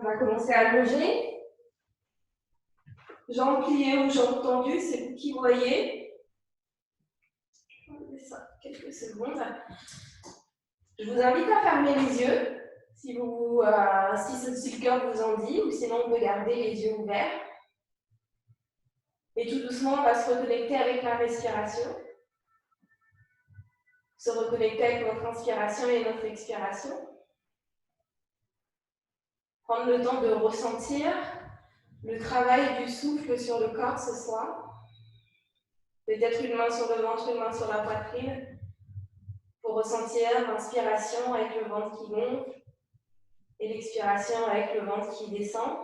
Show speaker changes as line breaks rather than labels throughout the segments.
va commencer à loger. Jambes pliées ou jambes tendues, c'est vous qui voyez. Je vais enlever ça quelques secondes. Je vous invite à fermer les yeux, si le cœur vous en dit, ou sinon on peut garder les yeux ouverts. Et tout doucement, on va se reconnecter avec la respiration. Se reconnecter avec notre inspiration et notre expiration. Prendre le temps de ressentir le travail du souffle sur le corps ce soir. Peut-être une main sur le ventre, une main sur la poitrine, pour ressentir l'inspiration avec le ventre qui gonfle et l'expiration avec le ventre qui descend.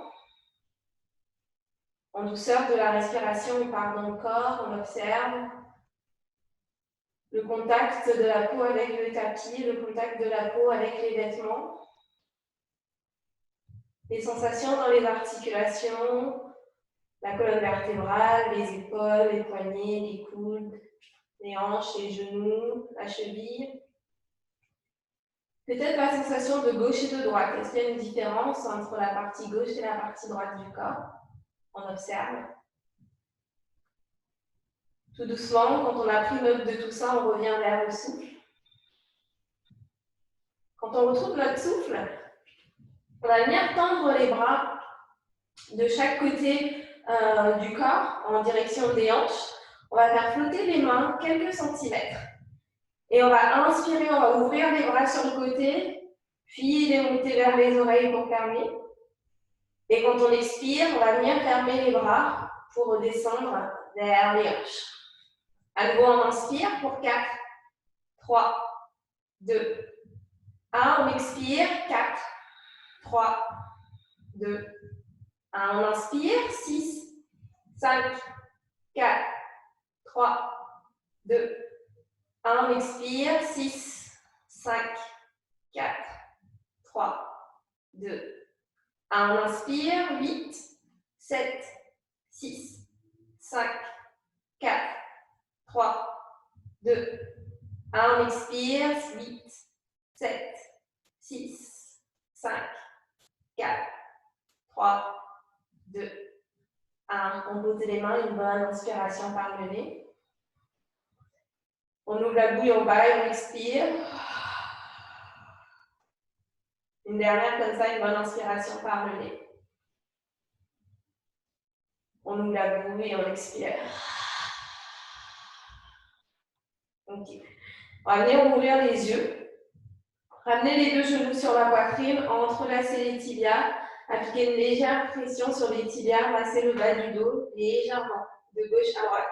En douceur de la respiration, on part dans le corps, on observe le contact de la peau avec le tapis, le contact de la peau avec les vêtements, les sensations dans les articulations, la colonne vertébrale, les épaules, les poignets, les coudes, les hanches, les genoux, la cheville. Peut-être la sensation de gauche et de droite. Est-ce qu'il y a une différence entre la partie gauche et la partie droite du corps? On observe. Tout doucement, quand on a pris note de tout ça, on revient vers le souffle. Quand on retrouve notre souffle, on va venir tendre les bras de chaque côté du corps en direction des hanches. On va faire flotter les mains quelques centimètres. Et on va inspirer, on va ouvrir les bras sur le côté, puis les monter vers les oreilles pour fermer. Et quand on expire, on va venir fermer les bras pour redescendre vers les hanches. À nouveau, on inspire pour 4, 3, 2, 1. On expire, 4, 3, 2, 1. On inspire, 6, 5, 4, 3, 2, 1. On expire, 6, 5, 4, 3, 2, 1. On inspire, 8, 7, 6, 5, 4, 3, 2, 1. On expire, 8, 7, 6, 5, 4, 3, 2, 1. On pose les mains, une bonne inspiration par le nez. On ouvre la bouille en bas et on expire. Une dernière comme ça, une bonne inspiration par le nez. On ouvre la bouille et on expire. Ok. On va venir ouvrir les yeux. Ramener les deux genoux sur la poitrine, entrelacer les tibias, appliquer une légère pression sur les tibias, masser le bas du dos légèrement, de gauche à droite.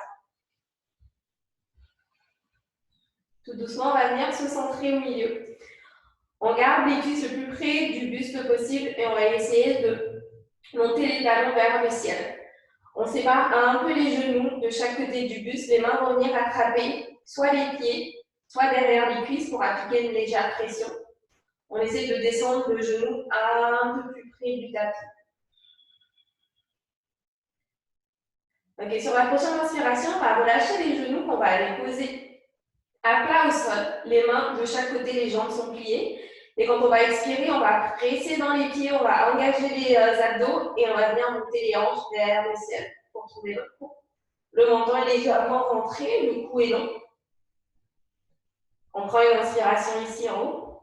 Tout doucement, on va venir se centrer au milieu. On garde les cuisses le plus près du buste possible et on va essayer de monter les talons vers le ciel. On sépare un peu les genoux de chaque côté du buste. Les mains vont venir attraper soit les pieds, soit derrière les cuisses pour appliquer une légère pression. On essaie de descendre le genou un peu plus près du tapis. Ok, sur la prochaine inspiration, on va relâcher les genoux qu'on va aller poser à plat au sol. Les mains de chaque côté, les jambes sont pliées. Et quand on va expirer, on va presser dans les pieds, on va engager les abdos et on va venir monter les hanches vers le ciel pour trouver le cou. Le menton est légèrement rentré, le cou est long. On prend une inspiration ici en haut.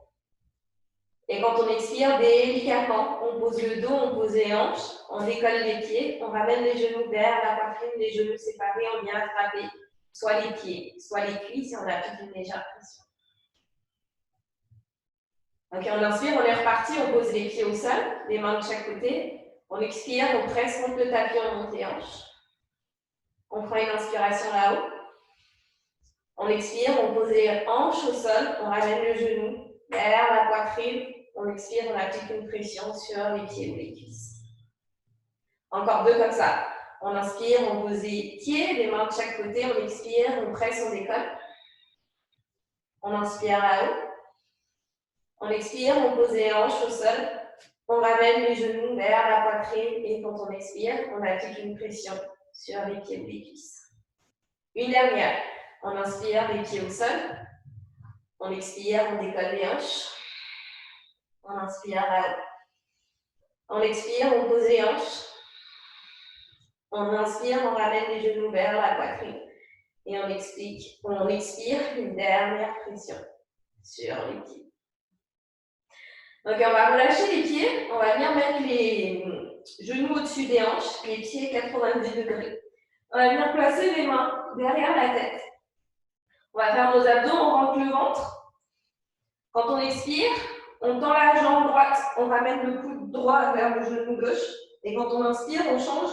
Et quand on expire, délicatement, on pose le dos, on pose les hanches, on décolle les pieds, on ramène les genoux vers la poitrine, les genoux séparés, on vient attraper soit les pieds, soit les cuisses et on applique une légère pression. Ok, on inspire, on est reparti, on pose les pieds au sol, les mains de chaque côté. On expire, on presse contre le tapis, on monte les hanches. On prend une inspiration là-haut. On expire, on pose les hanches au sol, on ramène le genou vers la poitrine. On expire, on applique une pression sur les pieds ou les cuisses. Encore deux comme ça. On inspire, on pose les pieds, les mains de chaque côté, on expire, on presse, on décolle. On inspire là-haut. On expire, on pose les hanches au sol, on ramène les genoux vers la poitrine et quand on expire, on applique une pression sur les pieds ou les cuisses. Une dernière. On inspire, les pieds au sol. On expire, on décolle les hanches. On inspire là-haut. On expire, on pose les hanches. On inspire, on ramène les genoux vers la poitrine. Et on expire, une dernière pression sur les pieds. Donc on va relâcher les pieds, on va venir mettre les genoux au-dessus des hanches, les pieds 90 degrés. On va venir placer les mains derrière la tête. On va faire nos abdos, on rentre le ventre. Quand on expire, on tend la jambe droite, on ramène le coude droit vers le genou gauche. Et quand on inspire, on change.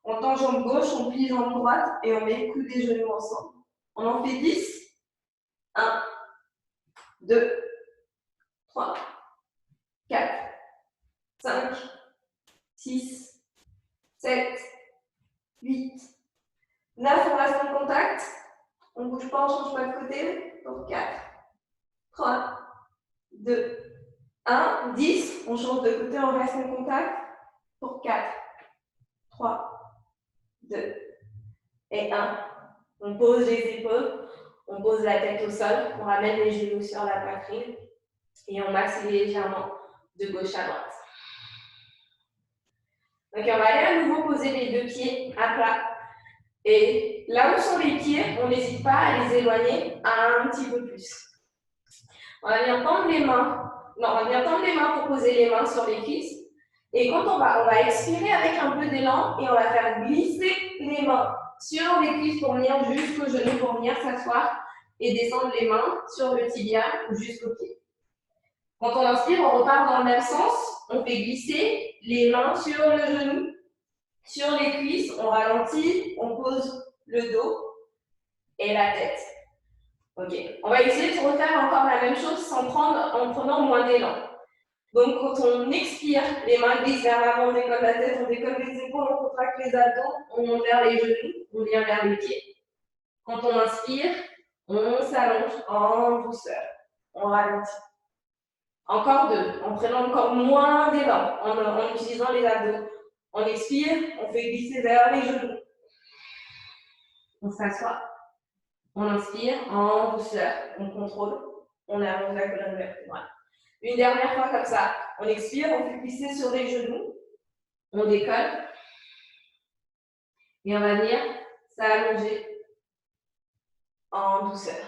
On tend jambe gauche, on plie jambe droite et on met le coude des genoux ensemble. On en fait 10. 1, 2, 3, 4, 5, 6, 7, 8, 9, on reste en contact. On ne bouge pas, on ne change pas de côté. Pour 4, 3, 2, 1, 10. On change de côté, on reste en contact. Pour 4, 3, 2 et 1. On pose les épaules, on pose la tête au sol, on ramène les genoux sur la poitrine et on masse légèrement de gauche à droite. Donc on va aller à nouveau poser les deux pieds à plat. Et là où sont les pieds, on n'hésite pas à les éloigner un petit peu plus. On va venir tendre les mains. Non, on va venir tendre les mains pour poser les mains sur les cuisses. Et quand on va expirer avec un peu d'élan et on va faire glisser les mains sur les cuisses pour venir jusqu'au genou, pour venir s'asseoir et descendre les mains sur le tibia ou jusqu'au pied. Quand on inspire, on repart dans le même sens. On fait glisser les mains sur le genou, sur les cuisses, on ralentit, on pose le dos et la tête. Ok, on va essayer de refaire encore la même chose en prenant moins d'élan. Donc quand on expire, les mains glissent vers l'avant, on décolle la tête, on décolle les épaules, on contracte les abdos, on monte vers les genoux, on vient vers les pieds. Quand on inspire, on s'allonge en douceur, on ralentit. Encore deux, en prenant encore moins d'élan, en utilisant les abdos. On expire, on fait glisser vers les genoux. On s'assoit. On inspire en douceur, on contrôle, on allonge la colonne vertébrale. Une dernière fois comme ça, on expire, on fait glisser sur les genoux, on décolle et on va venir s'allonger en douceur.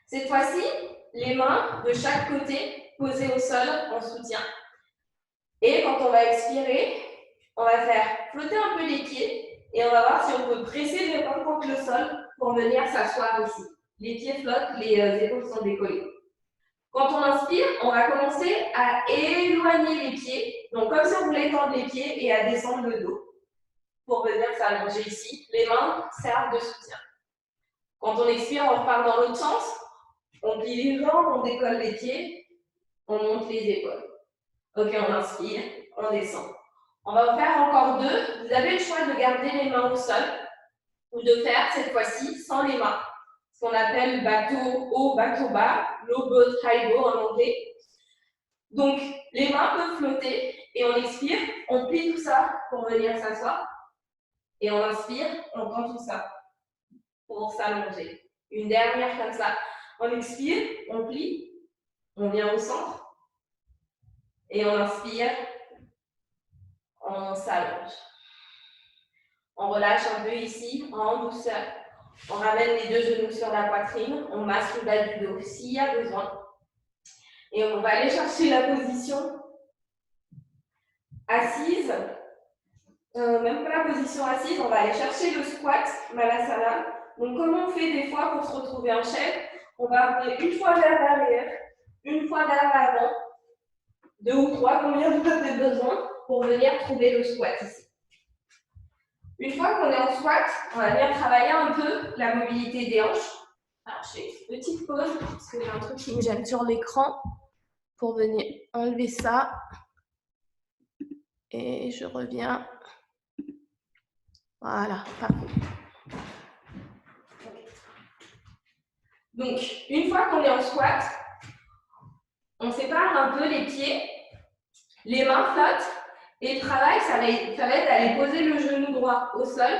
Cette fois-ci, les mains de chaque côté posées au sol en soutien. Et quand on va expirer, on va faire flotter un peu les pieds et on va voir si on peut presser les mains contre le sol pour venir s'asseoir ici. Les pieds flottent, les épaules sont décollées. Quand on inspire, on va commencer à éloigner les pieds, donc comme si on voulait tendre les pieds et à descendre le dos pour venir s'allonger ici. Les mains servent de soutien. Quand on expire, on repart dans l'autre sens. On plie les jambes, on décolle les pieds, on monte les épaules. Ok, on inspire, on descend. On va en faire encore deux. Vous avez le choix de garder les mains au sol ou de faire cette fois-ci sans les mains. Ce qu'on appelle bateau haut, bateau bas, low boat, high boat en anglais. Donc, les mains peuvent flotter et on expire, on plie tout ça pour venir s'asseoir. Et on inspire, on tend tout ça pour s'allonger. Une dernière comme ça. On expire, on plie, on vient au centre. Et on inspire, on s'allonge. On relâche un peu ici, en douceur. On ramène les deux genoux sur la poitrine, on masse le bas du dos s'il y a besoin. Et on va aller chercher la position assise. Même pas la position assise, on va aller chercher le squat, Malasana. Donc, comme on fait des fois pour se retrouver en chef, on va amener une fois vers l'arrière, une fois vers l'avant, deux ou trois, combien vous avez besoin pour venir trouver le squat ici. Une fois qu'on est en squat, on va venir travailler un peu la mobilité des hanches. Alors, je fais une petite pause parce que j'ai un truc qui me gêne sur l'écran pour venir enlever ça. Et je reviens. Voilà, parfait. Donc, une fois qu'on est en squat, on sépare un peu les pieds, les mains flottent, et le travail, ça va être d'aller poser le genou droit au sol,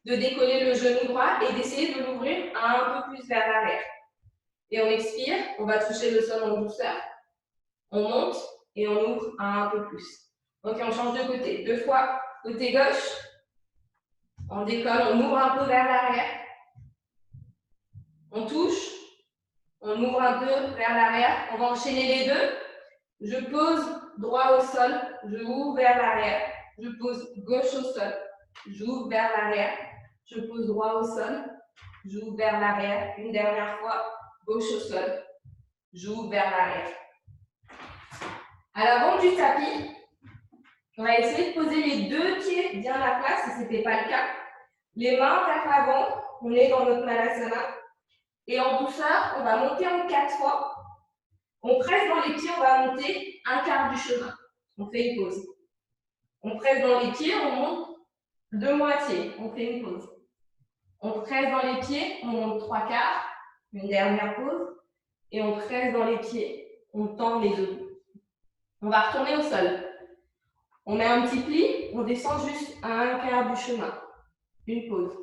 de décoller le genou droit et d'essayer de l'ouvrir un peu plus vers l'arrière. Et on expire, on va toucher le sol en douceur, on monte et on ouvre un peu plus. Ok, on change de côté. 2 fois, côté gauche. On décolle, on ouvre un peu vers l'arrière. On touche. On ouvre un peu vers l'arrière. On va enchaîner les deux. Je pose droit au sol. Je ouvre vers l'arrière. Je pose gauche au sol. J'ouvre vers l'arrière. Je pose droit au sol. J'ouvre vers l'arrière. Une dernière fois. Gauche au sol. J'ouvre vers l'arrière. À l'avant du tapis, on va essayer de poser les deux pieds bien à place si ce n'était pas le cas. Les mains vers l'avant, on est dans notre Malasana. Et en douceur, on va monter en 4 fois. On presse dans les pieds, on va monter un quart du chemin. On fait une pause. On presse dans les pieds, on monte de moitié. On fait une pause. On presse dans les pieds, on monte 3 quarts. Une dernière pause. Et on presse dans les pieds, on tend les deux. On va retourner au sol. On met un petit pli, on descend juste à un quart du chemin. Une pause.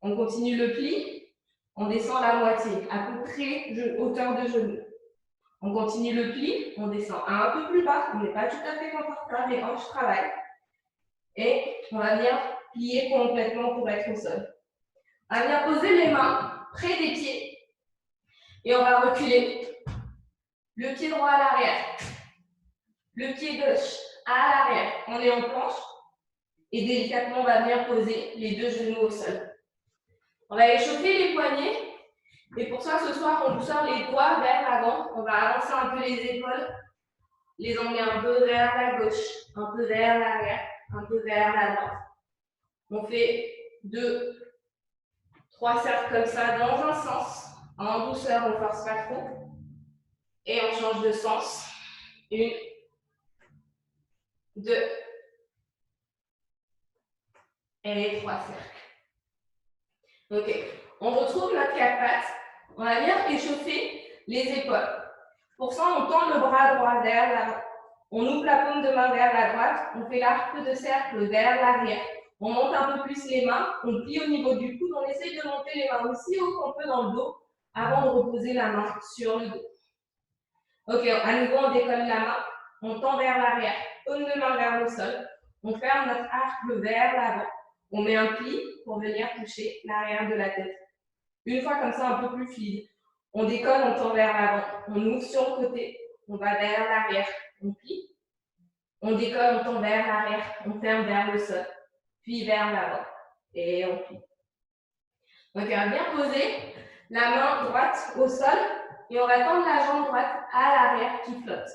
On continue le pli, on descend la moitié, à peu près hauteur de genou. On continue le pli, on descend un peu plus bas, on n'est pas tout à fait confortable, les hanches travaillent. Et on va venir plier complètement pour être au sol. On va venir poser les mains près des pieds et on va reculer. Le pied droit à l'arrière, le pied gauche à l'arrière, on est en planche. Et délicatement, on va venir poser les deux genoux au sol. On va échauffer les poignets. Et pour ça, ce soir, on sort les doigts vers l'avant. On va avancer un peu les épaules, les emmener un peu vers la gauche, un peu vers l'arrière, un peu vers la droite. On fait 2, 3 cercles comme ça dans un sens. En douceur, on ne force pas trop. Et on change de sens. 1, 2, et 3 cercles. Ok, on retrouve notre 4 pattes. On va venir échauffer les épaules. Pour ça, on tend le bras droit vers l'avant. On ouvre la paume de main vers la droite. On fait l'arc de cercle vers l'arrière. On monte un peu plus les mains. On plie au niveau du coude. On essaye de monter les mains aussi haut qu'on peut dans le dos avant de reposer la main sur le dos. Ok, à nouveau, on décolle la main. On tend vers l'arrière. Paume de main vers le sol. On ferme notre arc vers l'avant. On met un pli pour venir toucher l'arrière de la tête. Une fois comme ça, un peu plus fluide. On décolle, on tend vers l'avant. On ouvre sur le côté. On va vers l'arrière. On plie. On décolle, on tend vers l'arrière. On ferme vers le sol. Puis vers l'avant. Et on plie. Donc, on va bien poser la main droite au sol. Et on va tendre la jambe droite à l'arrière qui flotte.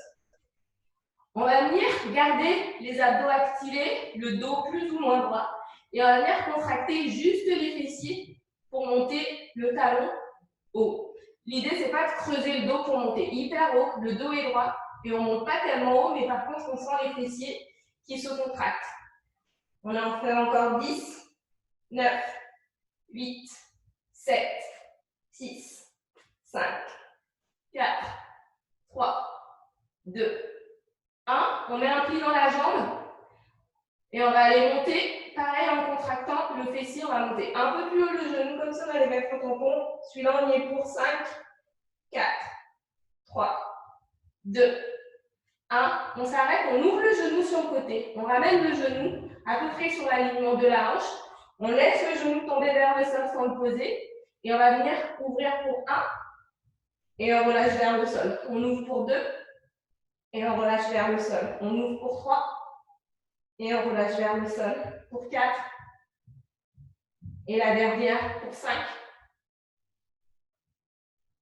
On va venir garder les abdos activés, le dos plus ou moins droit. Et on va venir contracter juste les fessiers pour monter le talon haut. L'idée, ce n'est pas de creuser le dos pour monter hyper haut. Le dos est droit et on ne monte pas tellement haut, mais par contre, on sent les fessiers qui se contractent. On en fait encore 10, 9, 8, 7, 6, 5, 4, 3, 2, 1. On met un pli dans la jambe et on va aller monter. Pareil, en contractant le fessier, on va monter un peu plus haut le genou, comme ça on va les mettre au tampon. Celui-là, on y est pour 5, 4, 3, 2, 1. On s'arrête, on ouvre le genou sur le côté. On ramène le genou à peu près sur l'alignement de la hanche. On laisse le genou tomber vers le sol sans le poser. Et on va venir ouvrir pour 1. Et on relâche vers le sol. On ouvre pour 2. Et on relâche vers le sol. On ouvre pour 3. Et on relâche vers le sol. Pour 4. Et la dernière pour 5.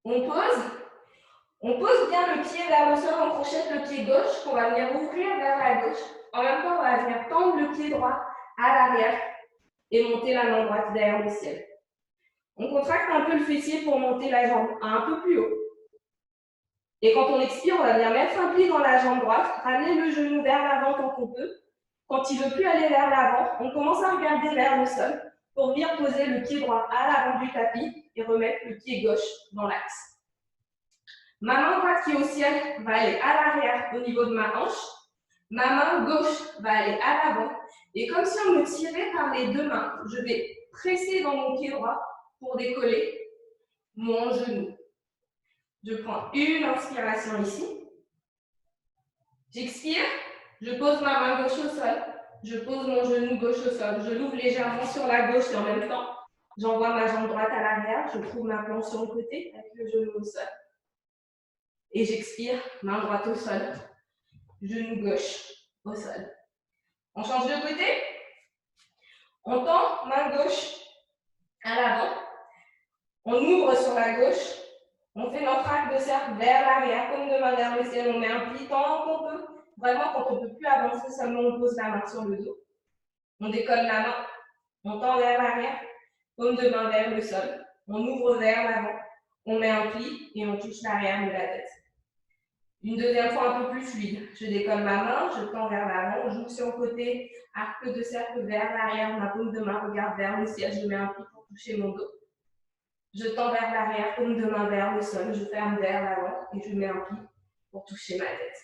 On pose. On pose bien le pied vers le sol, on crochette le pied gauche qu'on va venir ouvrir vers la gauche. En même temps, on va venir tendre le pied droit à l'arrière et monter la main droite vers le ciel. On contracte un peu le fessier pour monter la jambe un peu plus haut. Et quand on expire, on va venir mettre un pli dans la jambe droite, ramener le genou vers l'avant quand on peut. Quand il ne veut plus aller vers l'avant, on commence à regarder vers le sol pour venir poser le pied droit à l'avant du tapis et remettre le pied gauche dans l'axe. Ma main droite qui est au ciel va aller à l'arrière au niveau de ma hanche. Ma main gauche va aller à l'avant. Et comme si on me tirait par les deux mains, je vais presser dans mon pied droit pour décoller mon genou. Je prends une inspiration ici. J'expire, Je pose ma main gauche au sol. Je pose mon genou gauche au sol. Je l'ouvre légèrement sur la gauche et en même temps, j'envoie ma jambe droite à l'arrière. Je trouve ma planche sur le côté avec le genou au sol. Et j'expire, main droite au sol. Genou gauche au sol. On change de côté. On tend main gauche à l'avant. On ouvre sur la gauche. On fait notre arc de cercle vers l'arrière, comme de main vers le ciel. On met un pli tant qu'on peut. Vraiment, quand on ne peut plus avancer, seulement on pose la main sur le dos. On décolle la main. On tend vers l'arrière, comme de main vers le sol. On ouvre vers l'avant. On met un pli et on touche l'arrière de la tête. Une deuxième fois un peu plus fluide. Je décolle ma main, je tends vers l'avant, j'ouvre sur le côté, arc de cercle vers l'arrière, ma paume de main regarde vers le ciel, je mets un pli pour toucher mon dos. Je tends vers l'arrière, paume de main vers le sol, je ferme vers l'avant et je mets un pli pour toucher ma tête.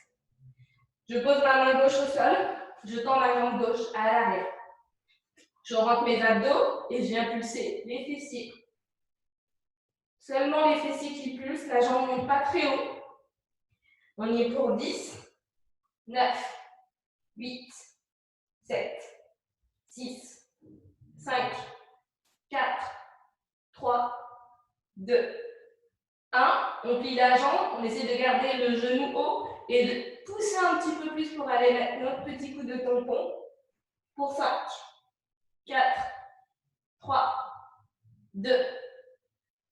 Je pose ma main gauche au sol, je tends ma jambe gauche à l'arrière. Je rentre mes abdos et je viens pulser les fessiers. Seulement les fessiers qui pulsent, la jambe ne monte pas très haut. On y est pour 10, 9, 8, 7, 6, 5, 4, 3, 2, 1. On plie la jambe, on essaie de garder le genou haut et de pousser un petit peu plus pour aller mettre notre petit coup de tampon. Pour 5, 4, 3, 2,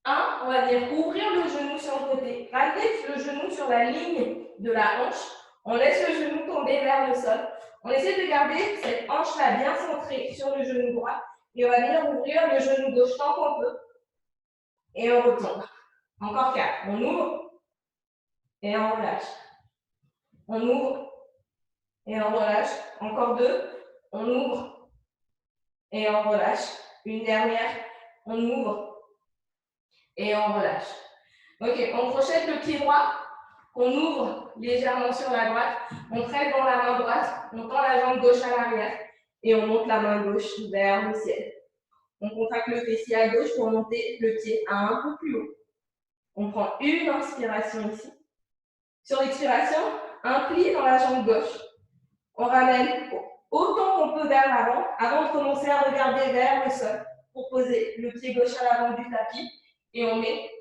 1. On va venir ouvrir le genou sur le côté. Ramenez le genou sur la ligne de la hanche. On laisse le genou tomber vers le sol. On essaie de garder cette hanche-là bien centrée sur le genou droit. Et on va venir ouvrir le genou gauche tant qu'on peut. Et on retombe. Encore 4. On ouvre. Et on relâche. On ouvre. Et on relâche. Encore 2. On ouvre. Et on relâche. Une dernière. On ouvre. Et on relâche. Ok, on crochette le pied droit. On ouvre légèrement sur la droite. On presse dans la main droite. On tend la jambe gauche à l'arrière. Et on monte la main gauche vers le ciel. On contracte le fessier à gauche pour monter le pied un peu plus haut. On prend une inspiration ici. Sur l'expiration, un pli dans la jambe gauche. On ramène autant qu'on peut vers l'avant, avant de commencer à regarder vers le sol pour poser le pied gauche à l'avant du tapis. Et on met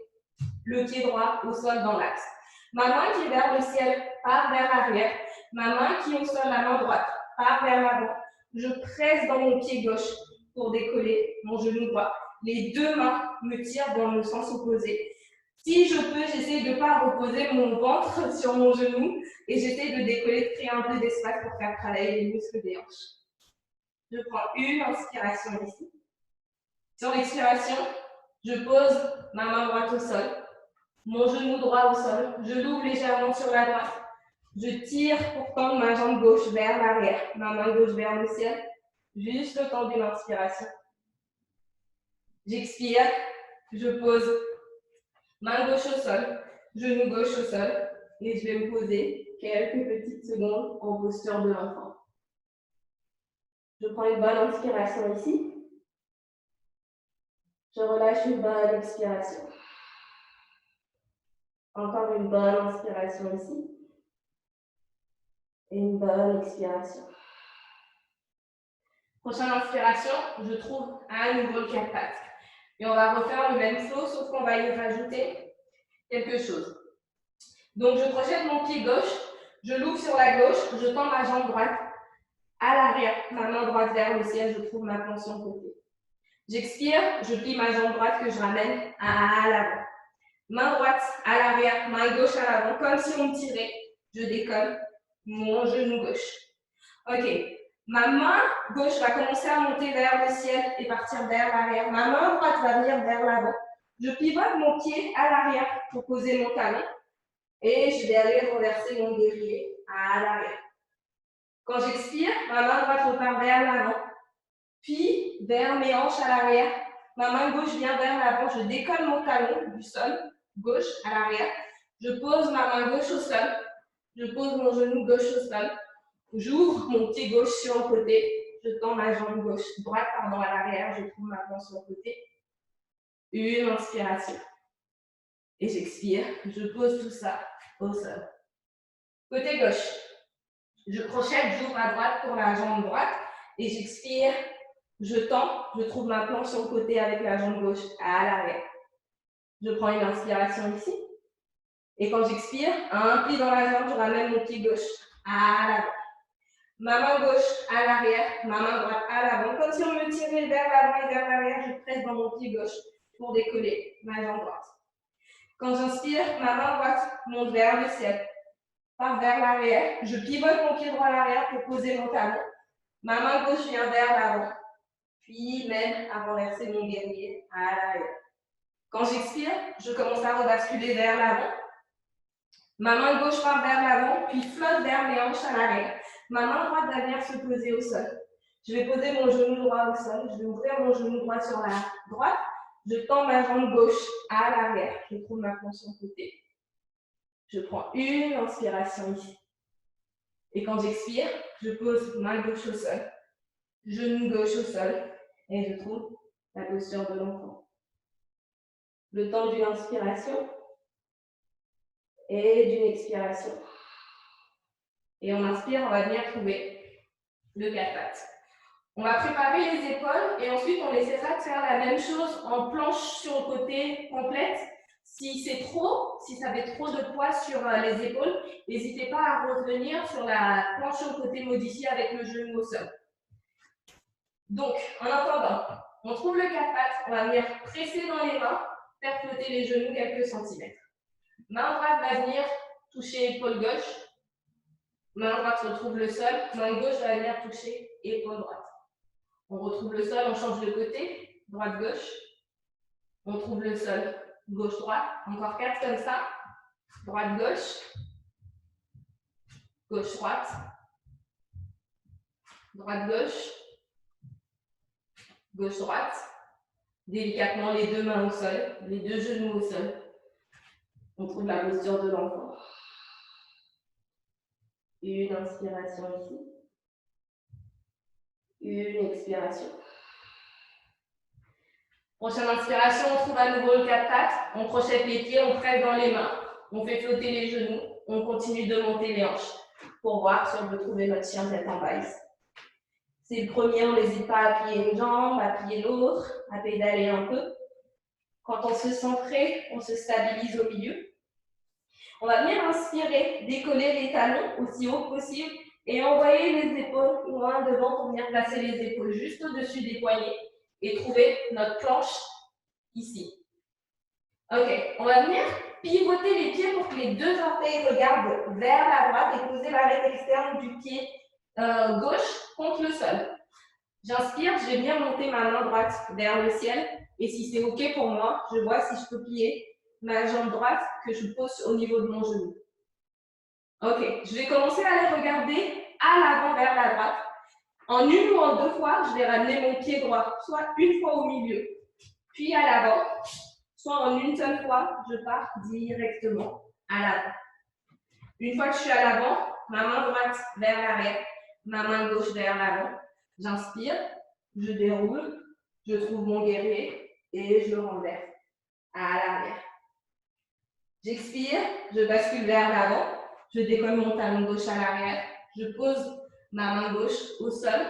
le pied droit au sol dans l'axe. Ma main qui est vers le ciel part vers l'arrière. Ma main qui est au sol, la main droite, part vers l'avant. Je presse dans mon pied gauche pour décoller mon genou droit. Les deux mains me tirent dans le sens opposé. Si je peux, j'essaie de ne pas reposer mon ventre sur mon genou et j'essaie de décoller, de créer un peu d'espace pour faire travailler les muscles des hanches. Je prends une inspiration ici. Sur l'expiration, je pose ma main droite au sol, mon genou droit au sol, je l'ouvre légèrement sur la droite. Je tire pour tendre ma jambe gauche vers l'arrière, ma main gauche vers le ciel, juste le temps d'une inspiration. J'expire, je pose main gauche au sol, genou gauche au sol, et je vais me poser quelques petites secondes en posture de l'enfant. Je prends une bonne inspiration ici. Je relâche une bonne expiration. Encore une bonne inspiration ici. Et une bonne expiration. Prochaine inspiration, je trouve à nouveau le quatre pattes. Et on va refaire le même flow, sauf qu'on va y rajouter quelque chose. Donc, je projette mon pied gauche, je l'ouvre sur la gauche, je tends ma jambe droite à l'arrière, ma main droite vers le ciel, je trouve ma tension côté. J'expire, je plie ma jambe droite que je ramène à l'avant. Main droite à l'arrière, main gauche à l'avant, comme si on me tirait. Je décolle mon genou gauche. Ok, ma main gauche va commencer à monter vers le ciel et partir vers l'arrière. Ma main droite va venir vers l'avant. Je pivote mon pied à l'arrière pour poser mon talon. Et je vais aller renverser mon guerrier à l'arrière. Quand j'expire, ma main droite repart vers l'avant. Puis, vers mes hanches à l'arrière. Ma main gauche vient vers l'avant. Je décolle mon talon du sol, gauche à l'arrière. Je pose ma main gauche au sol. Je pose mon genou gauche au sol. J'ouvre mon pied gauche sur le côté. Je tends ma jambe gauche, droite à l'arrière. Je trouve ma main sur le côté. Une inspiration. Et j'expire. Je pose tout ça au sol. Côté gauche. Je crochette, j'ouvre à droite pour la jambe droite et j'expire, je tends, je trouve ma planche sur le côté avec la jambe gauche à l'arrière. Je prends une inspiration ici. Et quand j'expire, un pli dans la jambe, je ramène mon pied gauche à l'avant. Ma main gauche à l'arrière, ma main droite à l'avant. Comme si on me tirait vers l'avant et vers l'arrière, je presse dans mon pied gauche pour décoller ma jambe droite. Quand j'inspire, ma main droite monte vers le ciel, part vers l'arrière. Je pivote mon pied droit à l'arrière pour poser mon talon. Ma main gauche vient vers l'avant, puis m'aide à renverser mon guerrier à l'arrière. Quand j'expire, je commence à rebasculer vers l'avant. Ma main gauche part vers l'avant, puis flotte vers mes hanches à l'arrière. Ma main droite va venir se poser au sol. Je vais poser mon genou droit au sol. Je vais ouvrir mon genou droit sur la droite. Je tends ma jambe gauche à l'arrière. Je trouve ma planche sur le côté. Je prends une inspiration ici. Et quand j'expire, je pose main gauche au sol, genou gauche au sol, et je trouve la posture de l'enfant. Le temps d'une inspiration et d'une expiration. Et on inspire, on va venir trouver le quatre pattes. On va préparer les épaules et ensuite on essaiera de faire la même chose en planche sur le côté complète. Si c'est trop, si ça fait trop de poids sur les épaules, n'hésitez pas à revenir sur la planche sur le côté modifiée avec le genou au sol. Donc, en attendant, on trouve le quatre pattes, on va venir presser dans les mains, faire flotter les genoux quelques centimètres. Main droite va venir toucher l'épaule gauche. Main droite retrouve le sol, main gauche va venir toucher épaule droite. On retrouve le sol, on change de côté, droite-gauche. On trouve le sol, gauche-droite. Encore 4 comme ça. Droite-gauche. Gauche-droite. Droite-gauche. Gauche-droite. Délicatement, les deux mains au sol, les deux genoux au sol. On trouve la posture de l'enfant. Une inspiration ici. Une expiration. Prochaine inspiration, on trouve à nouveau le quatre pattes. On crochette les pieds, on presse dans les mains. On fait flotter les genoux. On continue de monter les hanches pour voir si on peut trouver notre chien tête en bas ici. C'est le premier, on n'hésite pas à plier une jambe, à plier l'autre, à pédaler un peu. Quand on se sent prêt, on se stabilise au milieu. On va venir inspirer, décoller les talons aussi haut que possible et envoyer les épaules loin devant pour venir placer les épaules juste au-dessus des poignets et trouver notre planche ici. Ok, on va venir pivoter les pieds pour que les deux orteils regardent vers la droite et poser l'arête externe du pied gauche contre le sol. J'inspire, je vais bien monter ma main droite vers le ciel et si c'est ok pour moi, je vois si je peux plier ma jambe droite que je pose au niveau de mon genou. Ok, je vais commencer à les regarder à l'avant vers la droite. En une ou en deux fois, je vais ramener mon pied droit, soit une fois au milieu, puis à l'avant, soit en une seule fois, je pars directement à l'avant. Une fois que je suis à l'avant, ma main droite vers l'arrière, ma main gauche vers l'avant. J'inspire, je déroule, je trouve mon guerrier et je le renverse à l'arrière. J'expire, je bascule vers l'avant, je décolle mon talon gauche à l'arrière, je pose ma main gauche au sol.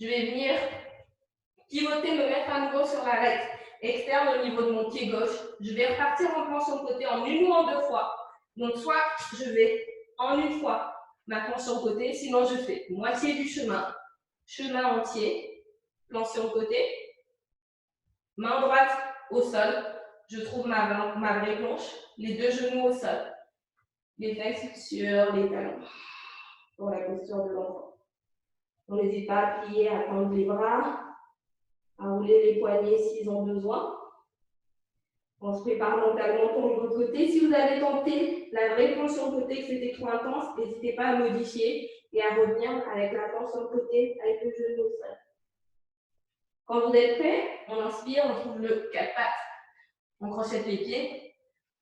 Je vais venir pivoter, me mettre à nouveau sur l'arête externe au niveau de mon pied gauche. Je vais repartir en planche sur le côté en une ou en deux fois. Donc, soit je vais en une fois ma planche sur le côté, sinon je fais moitié du chemin, chemin entier, planche sur le côté, main droite au sol, je trouve ma vraie planche, les deux genoux au sol, les fesses sur les talons pour la posture de l'enfant. On n'hésite pas à plier, à tendre les bras, à rouler les poignets s'ils ont besoin. On se prépare mentalement pour le l'autre côté. Si vous avez tenté la vraie planche sur le côté que c'était trop intense, n'hésitez pas à modifier et à revenir avec la planche sur le côté avec le genou au sol. Quand vous êtes prêts, on inspire, on trouve le quatre pattes. On crochette les pieds,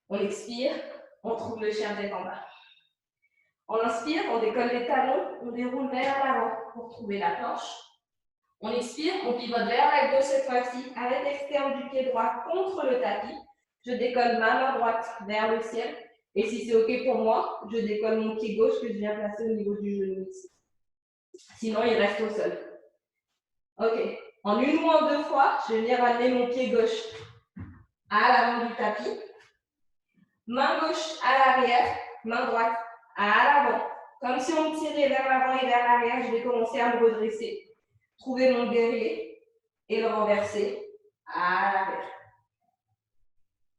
on expire, on trouve le chien tête en bas. On inspire, on décolle les talons, on déroule vers l'avant pour trouver la planche. On expire, on pivote vers la gauche cette fois-ci, arête externe du pied droit contre le tapis. Je décolle ma main droite vers le ciel Et si c'est OK pour moi, je décolle mon pied gauche que je viens placer au niveau du genou ici. Sinon, il reste au sol. OK. En une ou en deux fois, je vais venir amener mon pied gauche à l'avant du tapis. Main gauche à l'arrière, main droite à l'avant. Comme si on me tirait vers l'avant et vers l'arrière, je vais commencer à me redresser. Trouver mon guerrier et le renverser à l'arrière.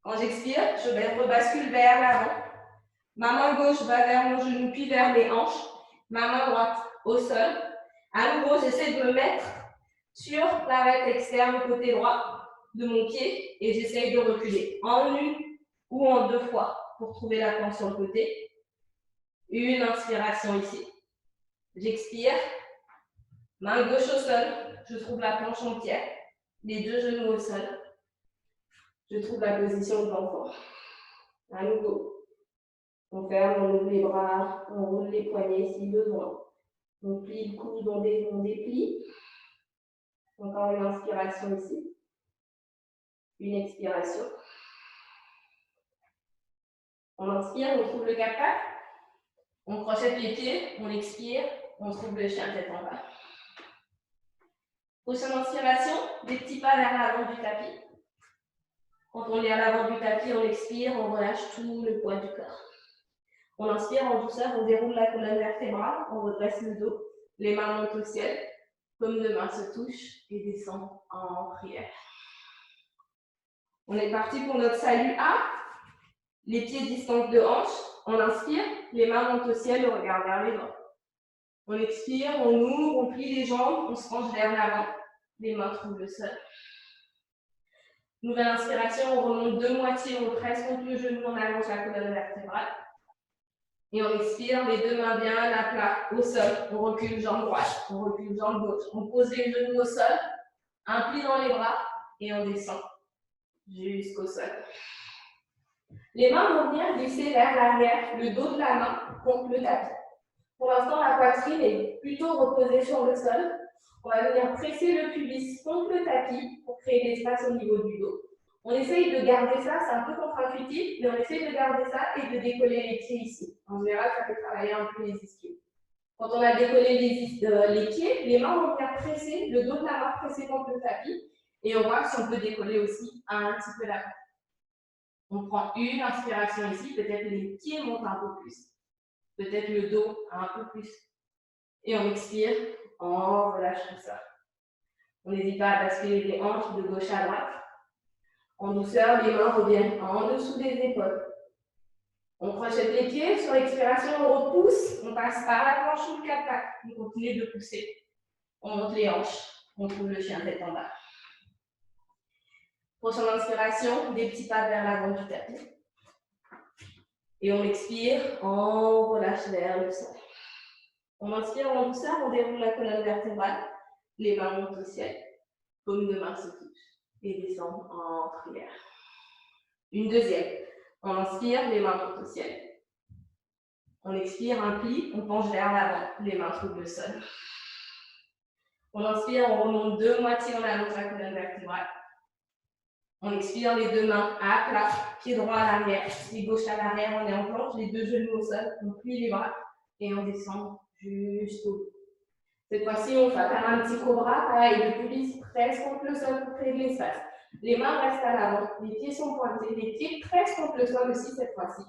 Quand j'expire, je vais rebascule vers l'avant. Ma main gauche va vers mon genou, puis vers les hanches. Ma main droite au sol. À nouveau, j'essaie de me mettre sur l'arête externe côté droit de mon pied et j'essaie de reculer en une ou en deux fois pour trouver la planche sur le côté. Une inspiration ici. J'expire. Main gauche au sol. Je trouve la planche entière. Les deux genoux au sol. Je trouve la position de l'enfant. À nouveau. On ferme, on ouvre les bras, on roule les poignets si besoin. On plie le coude, on déplie. Encore une inspiration ici. Une expiration. On inspire, on trouve le quatre-pattes. On crochette les pieds, on expire, on trouve le chien tête en bas. Prochaine inspiration, des petits pas vers l'avant du tapis. Quand on est à l'avant du tapis, on expire, on relâche tout le poids du corps. On inspire en douceur, on déroule la colonne vertébrale, on redresse le dos, les mains montent au ciel, comme deux mains se touchent et descendent en prière. On est parti pour notre salut A. Les pieds distance de hanche. On inspire, les mains montent au ciel, on regarde vers les bras. On expire, on ouvre, on plie les jambes, on se penche vers l'avant. Les mains trouvent le sol. Nouvelle inspiration, on remonte de moitié, on presse contre le genou, on allonge la colonne vertébrale. Et on expire, les deux mains bien à plat, au sol. On recule jambe droite, on recule jambe gauche. On pose les genoux au sol, un pli dans les bras et on descend jusqu'au sol. Les mains vont venir glisser vers l'arrière, le dos de la main contre le tapis. Pour l'instant, la poitrine est plutôt reposée sur le sol. On va venir presser le pubis contre le tapis pour créer de l'espace au niveau du dos. On essaye de garder ça, c'est un peu contre-intuitif, mais on essaye de garder ça et de décoller les pieds ici. En général, ça fait travailler un peu les ischios. Quand on a décollé les pieds, les mains vont venir presser, le dos de la main presser contre le tapis, et on voit si on peut décoller aussi un petit peu la main. On prend une inspiration ici, peut-être les pieds montent un peu plus, peut-être le dos un peu plus. Et on expire, on relâche tout ça. On n'hésite pas à basculer les hanches de gauche à droite. En douceur, les mains reviennent en dessous des épaules. On crochette les pieds, sur l'expiration, on repousse, on passe par la planche ou le quatre-pattes. On continue de pousser. On monte les hanches, on trouve le chien tête en bas. Prochaine inspiration, des petits pas vers l'avant du tapis. Et on expire, on relâche vers le sol. On inspire en douceur, on déroule la colonne vertébrale, les mains montent au ciel, paumes de main se touchent et descendent en prière. Une deuxième. On inspire, les mains montent au ciel. On expire, un pli, on penche vers l'avant, les mains trouvent le sol. On inspire, on remonte de moitié, on allonge la colonne vertébrale. On expire, les deux mains à plat, pied droit à l'arrière, pied gauche à l'arrière, on est en planche, les deux genoux au sol, on plie les bras et on descend jusqu'au bout. Cette fois-ci, on va faire un petit cobra, pareil, le pubis presse contre le sol pour créer de l'espace. Les mains restent à l'avant, les pieds sont pointés, les pieds pressent contre le sol aussi cette fois-ci.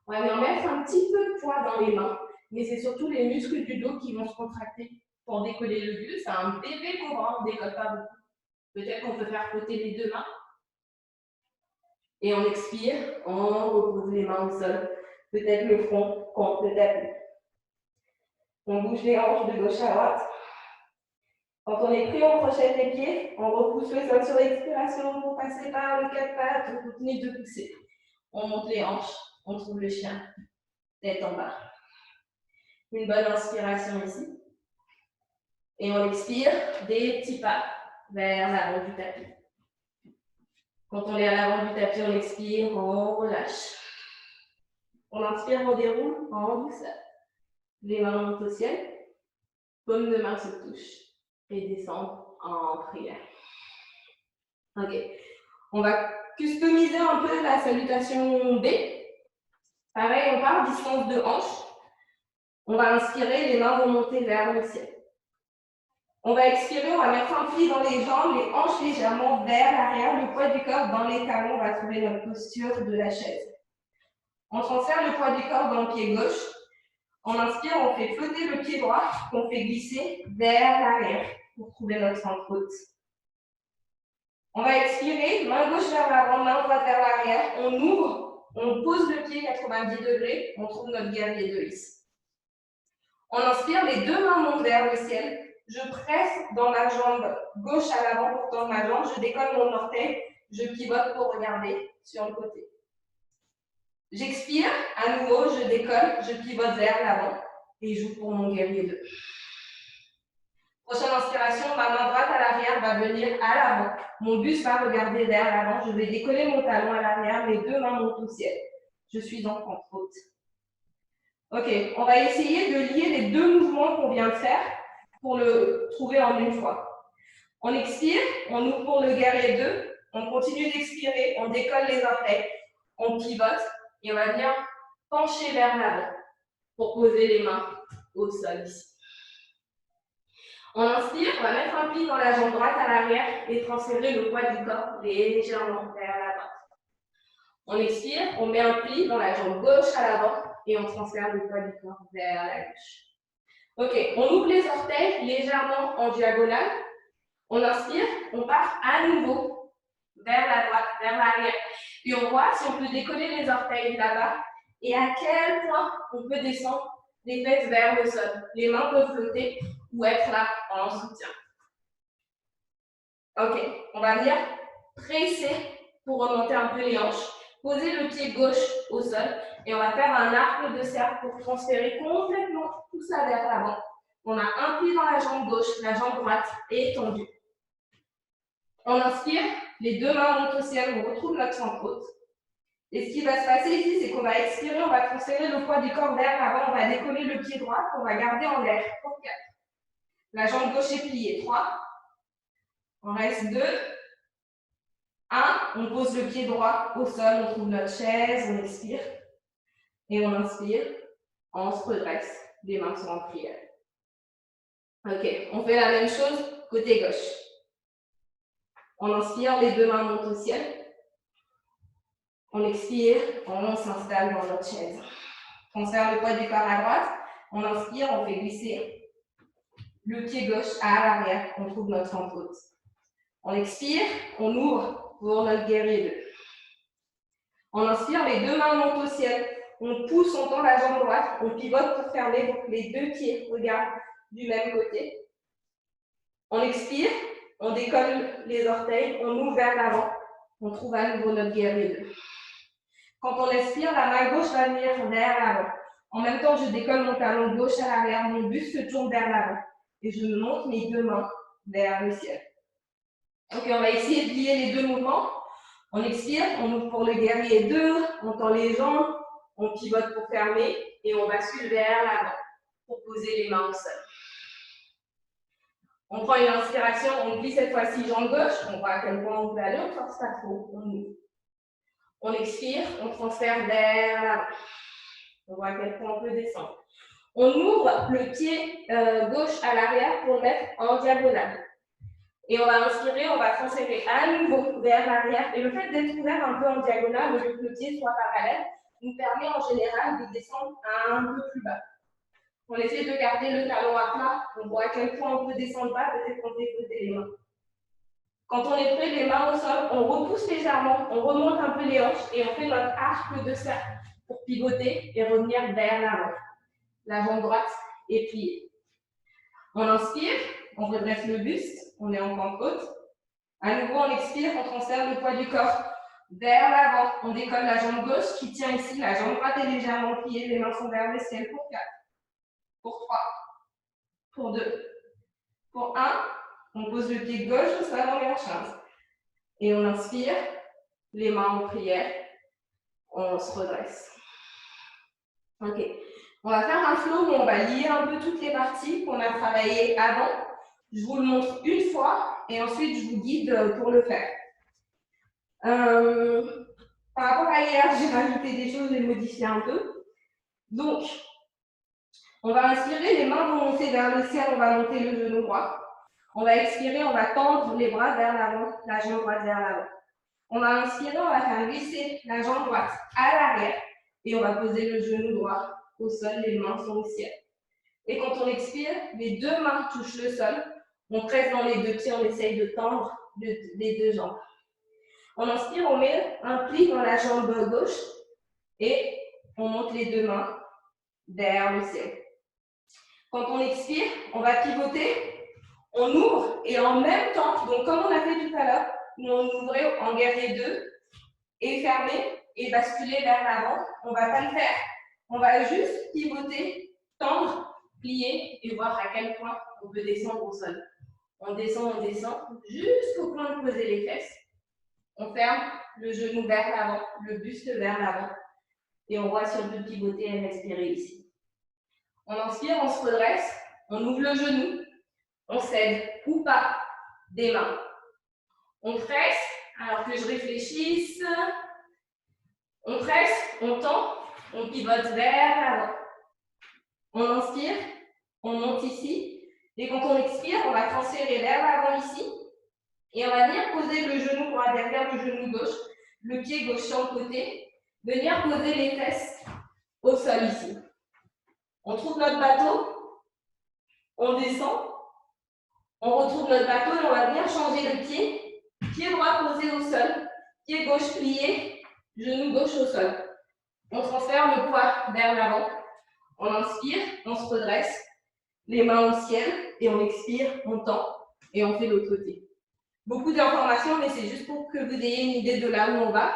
On va venir mettre un petit peu de poids dans les mains, mais c'est surtout les muscles du dos qui vont se contracter pour décoller le vieux. C'est un bébé cobra, on ne décolle pas beaucoup. Peut-être qu'on peut faire flotter les deux mains. Et on expire, on repose les mains au sol, peut-être le front contre le tapis. On bouge les hanches de gauche à droite. Quand on est pris, on crochette les pieds, on repousse le sol sur l'expiration, on passe par le quatre-pattes, on continue de pousser. On monte les hanches, on trouve le chien, tête en bas. Une bonne inspiration ici. Et on expire, des petits pas vers l'avant du tapis. Quand on est à l'avant du tapis, on expire, on relâche. On inspire, on déroule en douceur. Les mains montent au ciel, paumes de main se touchent et descendent en prière. Ok. On va customiser un peu la salutation B. Pareil, on part distance de hanche. On va inspirer, les mains vont monter vers le ciel. On va expirer, on va mettre un pli dans les jambes, les hanches légèrement vers l'arrière, le poids du corps dans les talons, on va trouver notre posture de la chaise. On transfère le poids du corps dans le pied gauche. On inspire, on fait flotter le pied droit, qu'on fait glisser vers l'arrière pour trouver notre centre haute. On va expirer, main gauche vers l'avant, main droite vers l'arrière, on ouvre, on pose le pied 90 degrés, on trouve notre guerrier de hisse. On inspire, les deux mains montent vers le ciel. Je presse dans la jambe gauche à l'avant pour tendre ma jambe. Je décolle mon orteil. Je pivote pour regarder sur le côté. J'expire. À nouveau, je décolle. Je pivote vers l'avant. Et j'ouvre pour mon guerrier 2. Prochaine inspiration, ma main droite à l'arrière va venir à l'avant. Mon buste va regarder vers l'avant. Je vais décoller mon talon à l'arrière. Mes deux mains montent au ciel. Je suis en pente haute. Ok, on va essayer de lier les deux mouvements qu'on vient de faire pour le trouver en une fois. On expire, on ouvre pour le guerrier 2, on continue d'expirer, on décolle les orteils, on pivote et on va venir pencher vers l'avant pour poser les mains au sol ici. On inspire, on va mettre un pli dans la jambe droite à l'arrière et transférer le poids du corps légèrement vers l'avant. On expire, on met un pli dans la jambe gauche à l'avant et on transfère le poids du corps vers la gauche. Ok, on ouvre les orteils légèrement en diagonale. On inspire, on part à nouveau vers la droite, vers l'arrière. Et on voit si on peut décoller les orteils là-bas et à quel point on peut descendre les fesses vers le sol. Les mains peuvent flotter ou être là en soutien. Ok, on va venir presser pour remonter un peu les hanches. Poser le pied gauche au sol et on va faire un arc de cercle pour transférer complètement tout ça vers l'avant. On a un pli dans la jambe gauche, la jambe droite est tendue. On inspire, les deux mains montent au ciel, on retrouve notre centre haute. Et ce qui va se passer ici, c'est qu'on va expirer, on va transférer le poids du corps vers l'avant, on va décoller le pied droit, qu'on va garder en l'air pour 4. La jambe gauche est pliée, 3. On reste 2. 1, on pose le pied droit au sol, on trouve notre chaise, on expire. Et on inspire, on se redresse, les mains sont en prière. Ok, on fait la même chose côté gauche. On inspire, les deux mains montent au ciel. On expire, on s'installe dans notre chaise. Transfère le poids du corps à droite. On inspire, on fait glisser le pied gauche à l'arrière. On trouve notre centre haute. On expire, on ouvre pour notre guerrier 2. On inspire, les deux mains montent au ciel. On pousse, on tend la jambe droite. On pivote pour fermer pour que les deux pieds regardent du même côté. On expire, on décolle les orteils, on ouvre vers l'avant. On trouve à nouveau notre guerrier 2. Quand on expire, la main gauche va venir vers l'avant. En même temps, je décolle mon talon gauche à l'arrière, mon buste se tourne vers l'avant. Et je monte mes deux mains vers le ciel. Ok, on va essayer de lier les deux mouvements. On expire, on ouvre pour le guerrier 2, on tend les jambes, on pivote pour fermer et on bascule vers l'avant pour poser les mains au sol. On prend une inspiration, on glisse cette fois-ci jambe gauche, on voit à quel point on peut aller, on ne force pas trop, on ouvre. On expire, on transfère vers l'avant. On voit à quel point on peut descendre. On ouvre le pied gauche à l'arrière pour le mettre en diagonale. Et on va inspirer, on va transférer à nouveau vers l'arrière. Et le fait d'être ouvert un peu en diagonale, au lieu que le pied soit parallèle, nous permet en général de descendre un peu plus bas. On essaie de garder le talon à plat. On voit à quel point on peut descendre bas, peut-être qu'on fait flotter les mains. Quand on est prêt, les mains au sol, on repousse légèrement, on remonte un peu les hanches et on fait notre arc de cercle pour pivoter et revenir vers l'avant. La jambe droite est pliée. On inspire, on redresse le buste, on est en pente haute. À nouveau, on expire, on transfère le poids du corps vers l'avant. On décolle la jambe gauche qui tient ici, la jambe droite est légèrement pliée, les mains sont vers le ciel pour 4, pour 3, pour 2, pour 1. On pose le pied gauche au sol en chaise. Et on inspire, les mains en prière, on se redresse. Ok. On va faire un flow où on va lier un peu toutes les parties qu'on a travaillées avant. Je vous le montre une fois et ensuite je vous guide pour le faire. Par rapport à hier, j'ai rajouté des choses, j'ai modifié un peu. Donc, on va inspirer, les mains vont monter vers le ciel, on va monter le genou droit. On va expirer, on va tendre les bras vers l'avant, la jambe droite vers l'avant. On va inspirer, on va faire glisser la jambe droite à l'arrière et on va poser le genou droit au sol, les mains sont au ciel. Et quand on expire, les deux mains touchent le sol, on presse dans les deux pieds, on essaye de tendre les deux jambes. On inspire, on met un pli dans la jambe gauche et on monte les deux mains vers le ciel. Quand on expire, on va pivoter, on ouvre et en même temps, donc comme on a fait tout à l'heure, on ouvrait en guerrier 2 et fermer et basculer vers l'avant. On ne va pas le faire, on va juste pivoter, tendre, plier et voir à quel point on peut descendre au sol. On descend jusqu'au point de poser les fesses. On ferme le genou vers l'avant, le buste vers l'avant et on voit si on peut pivoter et respirer ici. On inspire, on se redresse, on ouvre le genou, on cède ou pas des mains. On presse, alors que je réfléchisse. On presse, on tend, on pivote vers l'avant. On inspire, on monte ici. Et quand on expire, on va transférer vers l'avant ici. Et on va venir poser le genou droit derrière le genou gauche, le pied gauche sur le côté. Venir poser les fesses au sol ici. On trouve notre bateau, on descend. On retrouve notre bateau et on va venir changer de pied. Pied droit posé au sol, pied gauche plié, genou gauche au sol. On transfère le poids vers l'avant. On inspire, on se redresse, les mains au ciel, et on expire, on tend, et on fait l'autre côté. Beaucoup d'informations, mais c'est juste pour que vous ayez une idée de là où on va.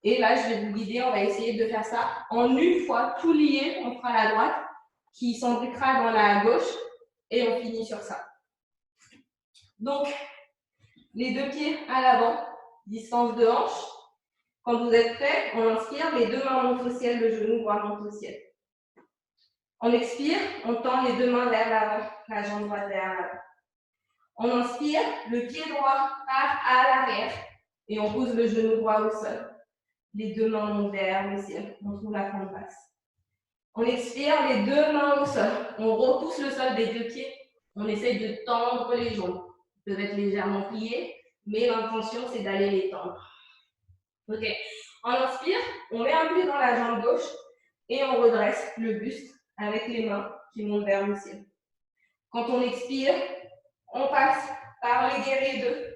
Et là, je vais vous guider, on va essayer de faire ça en une fois, tout lié. On fera la droite, qui s'embriquera dans la gauche, et on finit sur ça. Donc, les deux pieds à l'avant, distance de hanche. Quand vous êtes prêts, on inspire, les deux mains montent au ciel, le genou droit monte au ciel. On expire, on tend les deux mains vers l'avant, la jambe droite vers l'avant. On inspire, le pied droit part à l'arrière et on pose le genou droit au sol. Les deux mains montent vers le ciel, on trouve la fente basse. On expire, les deux mains au sol. On repousse le sol des deux pieds. On essaye de tendre les jambes. Ils peuvent être légèrement pliés, mais l'intention, c'est d'aller les tendre. Ok. On inspire, on met un pied dans la jambe gauche et on redresse le buste avec les mains qui montent vers le ciel. Quand on expire, on passe par les guerriers 2.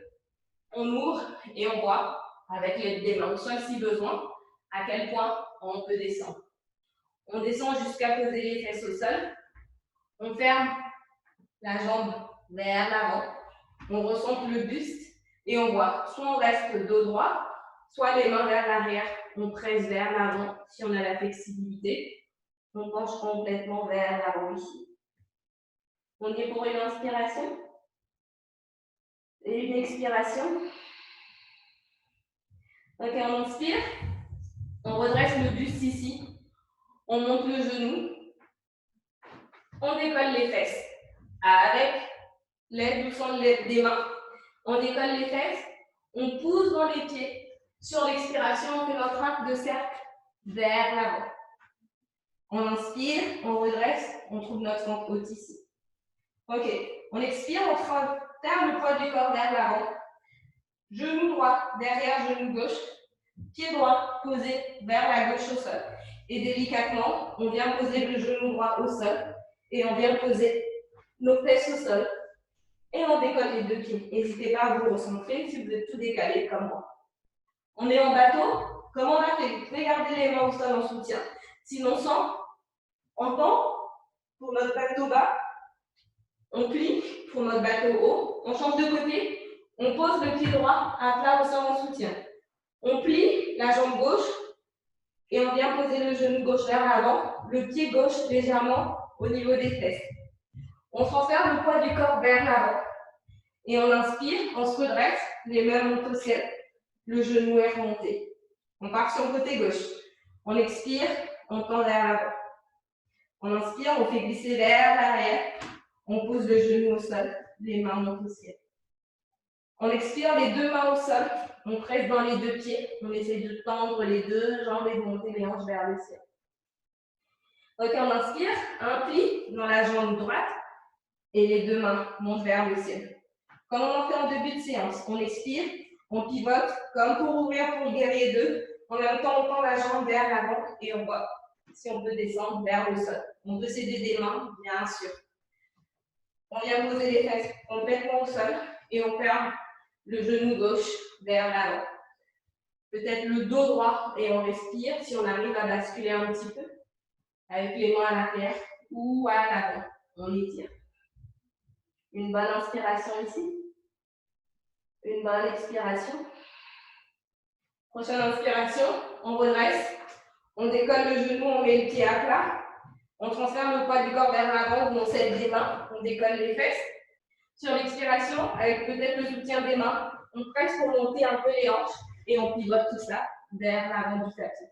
On ouvre et on voit, avec l'aide des mains au sol si besoin, à quel point on peut descendre. On descend jusqu'à poser les fesses au sol. On ferme la jambe vers l'avant. On recentre le buste et on voit, soit on reste dos droit, soit les mains vers l'arrière. On presse vers l'avant si on a la flexibilité. On penche complètement vers l'avant ici. On est pour une inspiration et une expiration. Donc on inspire, on redresse le buste ici, on monte le genou, on décolle les fesses avec l'aide ou sans l'aide des mains. On décolle les fesses, on pousse dans les pieds. Sur l'expiration, on fait notre arc de cercle vers l'avant. On inspire, on redresse, on trouve notre fente haute ici. Ok, on expire, on transfère le poids du corps vers l'avant. Genou droit derrière genou gauche. Pied droit posé vers la gauche au sol. Et délicatement, on vient poser le genou droit au sol. Et on vient poser nos fesses au sol. Et on décolle les deux pieds. N'hésitez pas à vous recentrer si vous êtes tout décalé comme moi. On est en bateau. Comme on a fait, vous pouvez garder les mains au sol en soutien. Sinon, sans, on tend pour notre bateau bas. On plie pour notre bateau haut. On change de côté. On pose le pied droit à plat au sol en soutien. On plie la jambe gauche et on vient poser le genou gauche vers l'avant, le pied gauche légèrement au niveau des fesses. On transfère le poids du corps vers l'avant. Et on inspire, on se redresse, les mains montent au ciel, le genou est remonté. On part sur le côté gauche. On expire, on tend vers l'avant. On inspire, on fait glisser vers l'arrière. On pose le genou au sol, les mains montent au ciel. On expire, les deux mains au sol. On presse dans les deux pieds. On essaie de tendre les deux jambes et de monter les hanches vers le ciel. Ok, on inspire, un pli dans la jambe droite et les deux mains montent vers le ciel. Comme on en fait en début de séance, on expire, on pivote comme pour ouvrir pour le guerrier 2. En même temps, on tend la jambe vers l'avant et on voit si on peut descendre vers le sol. On peut s'aider des mains, bien sûr. On vient poser les fesses complètement au sol et on ferme le genou gauche vers l'avant. Peut-être le dos droit et on respire si on arrive à basculer un petit peu avec les mains à l'arrière ou à l'avant. On étire. Une bonne inspiration ici. Une bonne expiration. Prochaine inspiration, on redresse. On décolle le genou, on met le pied à plat. On transfère le poids du corps vers l'avant ou on s'aide des mains. On décolle les fesses. Sur l'expiration, avec peut-être le soutien des mains, on presse pour monter un peu les hanches et on pivote tout ça vers l'avant du tapis.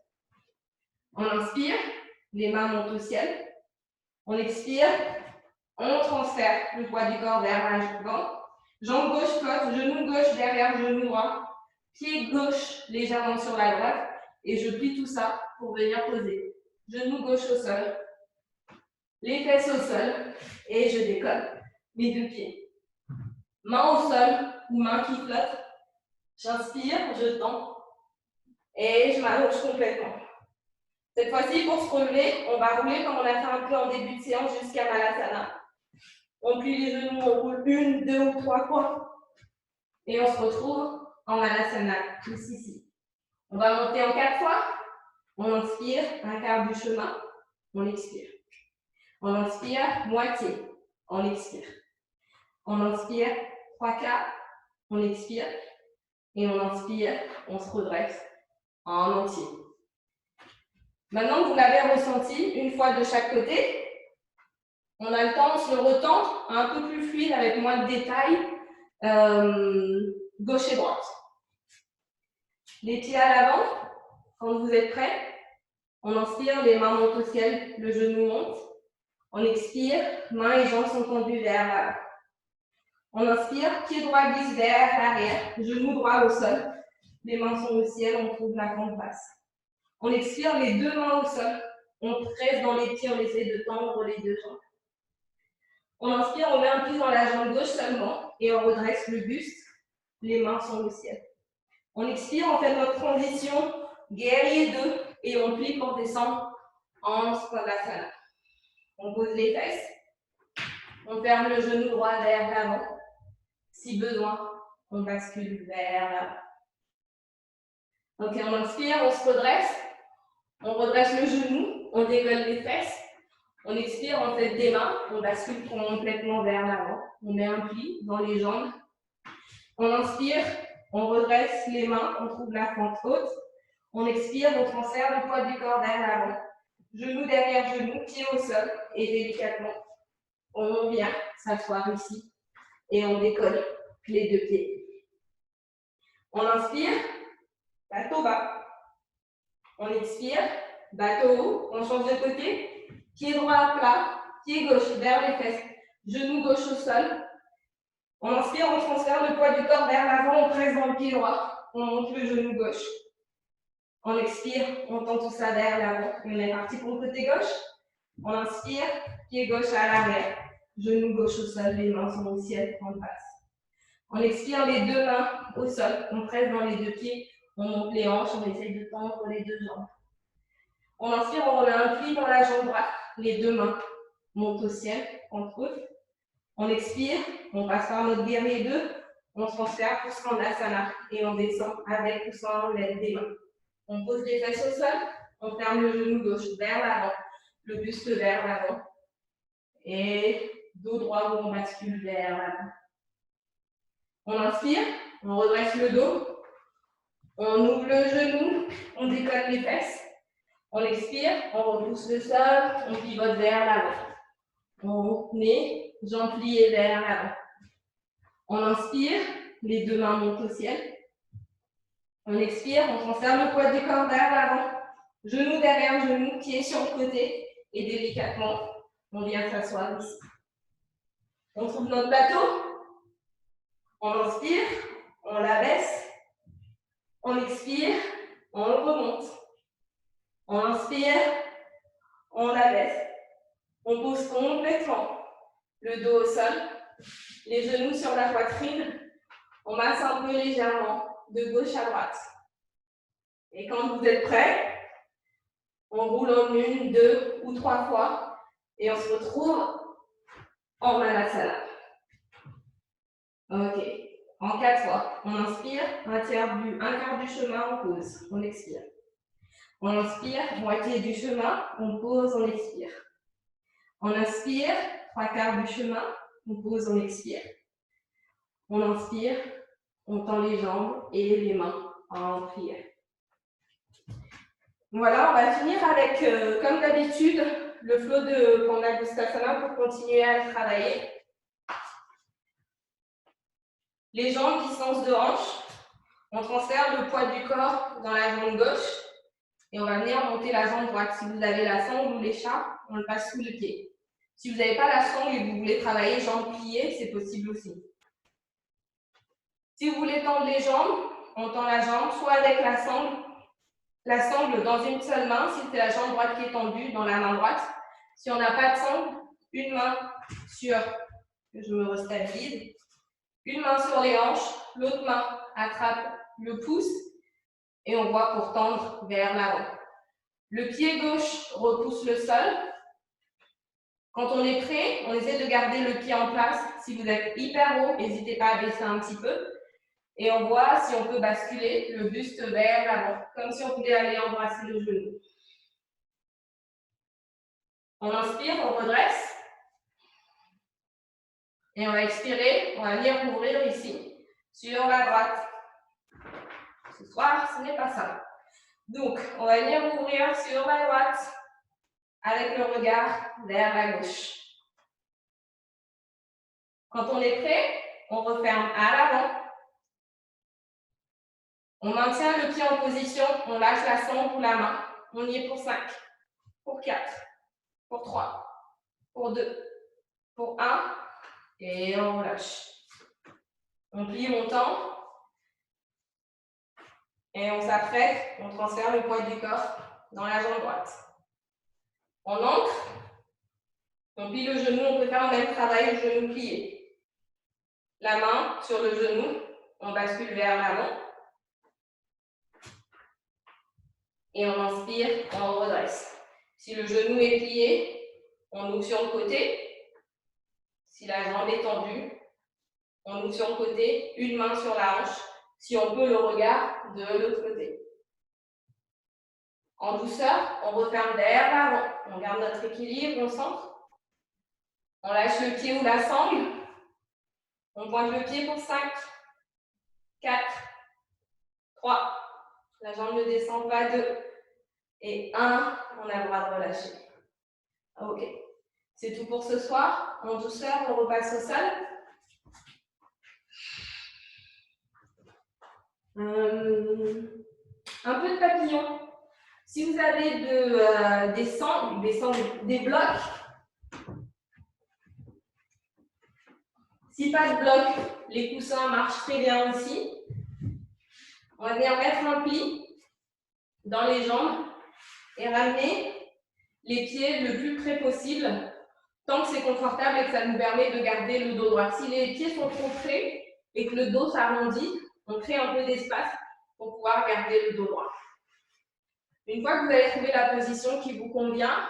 On inspire, les mains montent au ciel. On expire, on transfère le poids du corps vers l'avant. Jambe gauche flotte, genou gauche derrière genou droit. Pied gauche légèrement sur la droite. Et je plie tout ça pour venir poser. Genou gauche au sol. Les fesses au sol. Et je décolle mes deux pieds. Main au sol ou main qui flotte. J'inspire, je tends. Et je m'allonge complètement. Cette fois-ci, pour se relever, on va rouler comme on a fait un peu en début de séance jusqu'à Malasana. On plie les genoux, on roule 1, 2 ou 3 fois. Et on se retrouve en Malasana, tous ici. On va monter en 4 fois. On inspire, un quart du chemin. On expire. On inspire, moitié. On expire. On inspire, 3 quarts. On expire. Et on inspire, on se redresse en entier. Maintenant que vous l'avez ressenti, une fois de chaque côté, on a le temps, on se le retend un peu plus fluide avec moins de détails, gauche et droite. Les pieds à l'avant, quand vous êtes prêts, on inspire, les mains montent au ciel, le genou monte. On expire, mains et jambes sont tendues vers l'avant. On inspire, pied droit glisse vers l'arrière, genou droit au sol, les mains sont au ciel, on trouve la fente basse. On expire, les deux mains au sol, on presse dans les pieds, on essaie de tendre les deux jambes. On inspire, on met un pied dans la jambe gauche seulement et on redresse le buste, les mains sont au ciel. On expire, on fait notre transition guerrier 2 et on plie pour descendre en Skandasana. On pose les fesses, on ferme le genou droit vers l'avant. Si besoin, on bascule vers l'avant. Ok, on inspire, on se redresse. On redresse le genou, on décolle les fesses. On expire, on fait des mains, on bascule complètement vers l'avant. On met un pli dans les jambes. On inspire, on redresse les mains, on trouve la fente haute. On expire, on transfère le poids du corps vers l'avant. Genou derrière genou, pied au sol. Et délicatement, on vient s'asseoir ici. Et on décolle les deux pieds. On inspire, bateau bas. On expire, bateau haut. On change de côté. Pied droit à plat, pied gauche vers les fesses, genou gauche au sol. On inspire, on transfère le poids du corps vers l'avant, on presse dans le pied droit, on monte le genou gauche. On expire, on tend tout ça vers l'avant. On est parti pour le côté gauche. On inspire, pied gauche à l'arrière, genou gauche au sol, les mains sont au ciel, on passe. On expire, les deux mains au sol, on presse dans les deux pieds, on monte les hanches, on essaye de tendre les deux jambes. On inspire, on remet un pli dans la jambe droite, les deux mains montent au ciel, entre eux. On expire, on passe par notre guerrier 2, on transfère pour Skandasana et on descend avec ou sans l'aide des mains. On pose les fesses au sol, on ferme le genou gauche vers l'avant, le buste vers l'avant. Et dos droit où on bascule vers l'avant. On inspire, on redresse le dos, on ouvre le genou, on décolle les fesses. On expire, on repousse le sol, on pivote vers l'avant. On met, jambes pliées vers l'avant. On inspire, les deux mains montent au ciel. On expire, on transfère le poids du corps vers l'avant. Genou derrière genou, pied sur le côté. Et délicatement, on vient s'asseoir ici. On trouve notre bateau. On inspire, on l'abaisse, on expire, on le remonte. On inspire, on l'abaisse. On pose complètement le dos au sol, les genoux sur la poitrine. On masse un peu légèrement de gauche à droite. Et quand vous êtes prêts, on roule en 1, 2 ou 3 fois et on se retrouve en Manasana. Ok. En 4 fois. On inspire, un quart du chemin, on pose, on expire. On inspire, moitié du chemin, on pose, on expire. On inspire, 3/4 du chemin, on pose, on expire. On inspire, on tend les jambes et les mains en prière. Voilà, on va finir avec, comme d'habitude, le flow de Pondabhustasana pour continuer à le travailler. Les jambes qui se de hanche, on transfère le poids du corps dans la jambe gauche et on va venir monter la jambe droite. Si vous avez la sangle ou l'écharpe, on le passe sous le pied. Si vous n'avez pas la sangle et que vous voulez travailler jambes pliées, c'est possible aussi. Si vous voulez tendre les jambes, on tend la jambe soit avec la sangle dans une seule main, si c'est la jambe droite qui est tendue, dans la main droite. Si on n'a pas de sangle, une main sur, je me restabilise, une main sur les hanches, l'autre main attrape le pouce et on voit pour tendre vers l'avant. Le pied gauche repousse le sol. Quand on est prêt, on essaie de garder le pied en place. Si vous êtes hyper haut, n'hésitez pas à baisser un petit peu. Et on voit si on peut basculer le buste vers l'avant, comme si on voulait aller embrasser le genou. On inspire, on redresse. Et on va expirer, on va venir ouvrir ici, sur la droite. Ce soir, ce n'est pas ça. Donc, on va venir ouvrir sur la droite, avec le regard vers la gauche. Quand on est prêt, on referme à l'avant. On maintient le pied en position, on lâche la sangle ou la main. On y est pour 5, pour 4, pour 3, pour 2, pour 1, et on relâche. On plie, on tend, et on s'apprête, on transfère le poids du corps dans la jambe droite. On ancre, on plie le genou, on peut faire le même travail, le genou plié. La main sur le genou, on bascule vers l'avant. Et on inspire, on redresse. Si le genou est plié, on ouvre sur le côté. Si la jambe est tendue, on ouvre sur le côté, une main sur la hanche. Si on peut, le regard de l'autre côté. En douceur, on referme vers l'avant. On garde notre équilibre, on centre. On lâche le pied ou la sangle. On pointe le pied pour 5, 4, 3. La jambe ne descend pas, 2. Et 1, on a le droit de relâcher. Ok. C'est tout pour ce soir. En douceur, on repasse au sol. Un peu de papillon. Si vous avez des blocs, si pas de blocs, les coussins marchent très bien aussi. On va venir mettre un pli dans les jambes et ramener les pieds le plus près possible, tant que c'est confortable et que ça nous permet de garder le dos droit. Si les pieds sont trop près et que le dos s'arrondit, on crée un peu d'espace pour pouvoir garder le dos droit. Une fois que vous avez trouvé la position qui vous convient,